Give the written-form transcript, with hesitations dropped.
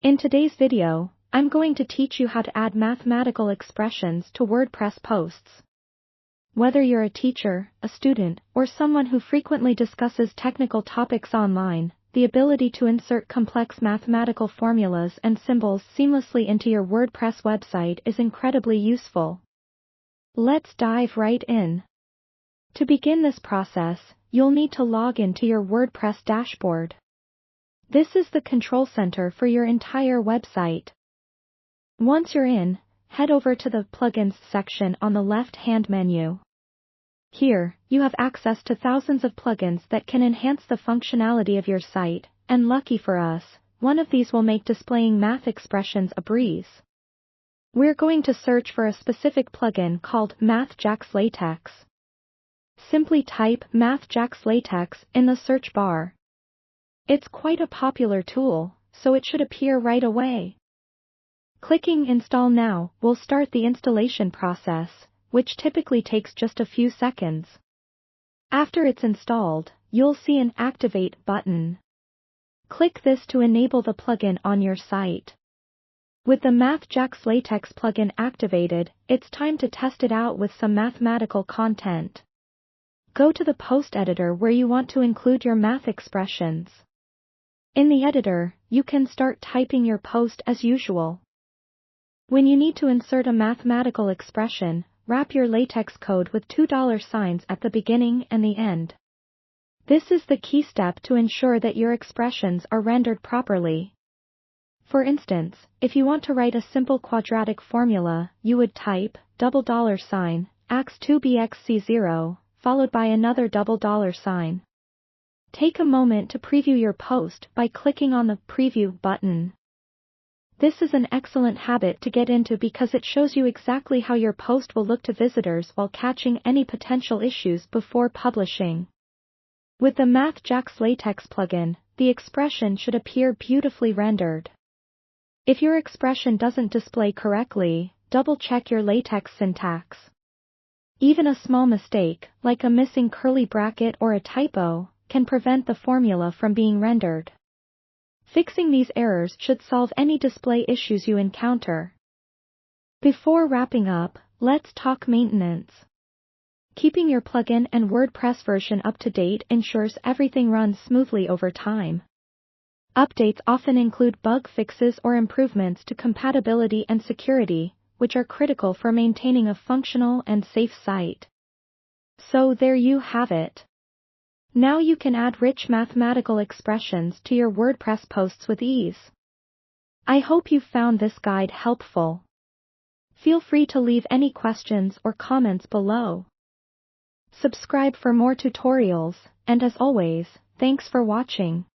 In today's video, I'm going to teach you how to add mathematical expressions to WordPress posts. Whether you're a teacher, a student, or someone who frequently discusses technical topics online, the ability to insert complex mathematical formulas and symbols seamlessly into your WordPress website is incredibly useful. Let's dive right in. To begin this process, you'll need to log into your WordPress dashboard. This is the control center for your entire website. Once you're in, head over to the Plugins section on the left-hand menu. Here, you have access to thousands of plugins that can enhance the functionality of your site, and lucky for us, one of these will make displaying math expressions a breeze. We're going to search for a specific plugin called Mathjax Latex. Simply type Mathjax Latex in the search bar. It's quite a popular tool, so it should appear right away. Clicking Install Now will start the installation process, which typically takes just a few seconds. After it's installed, you'll see an Activate button. Click this to enable the plugin on your site. With the Mathjax Latex plugin activated, it's time to test it out with some mathematical content. Go to the post editor where you want to include your math expressions. In the editor, you can start typing your post as usual. When you need to insert a mathematical expression, wrap your LaTeX code with $signs at the beginning and the end. This is the key step to ensure that your expressions are rendered properly. For instance, if you want to write a simple quadratic formula, you would type $, x2bxc0, followed by another $. Take a moment to preview your post by clicking on the Preview button. This is an excellent habit to get into because it shows you exactly how your post will look to visitors while catching any potential issues before publishing. With the Mathjax Latex plugin, the expression should appear beautifully rendered. If your expression doesn't display correctly, double-check your LaTeX syntax. Even a small mistake, like a missing curly bracket or a typo, can prevent the formula from being rendered. Fixing these errors should solve any display issues you encounter. Before wrapping up, let's talk maintenance. Keeping your plugin and WordPress version up to date ensures everything runs smoothly over time. Updates often include bug fixes or improvements to compatibility and security, which are critical for maintaining a functional and safe site. So there you have it. Now you can add rich mathematical expressions to your WordPress posts with ease. I hope you found this guide helpful. Feel free to leave any questions or comments below. Subscribe for more tutorials, and as always, thanks for watching.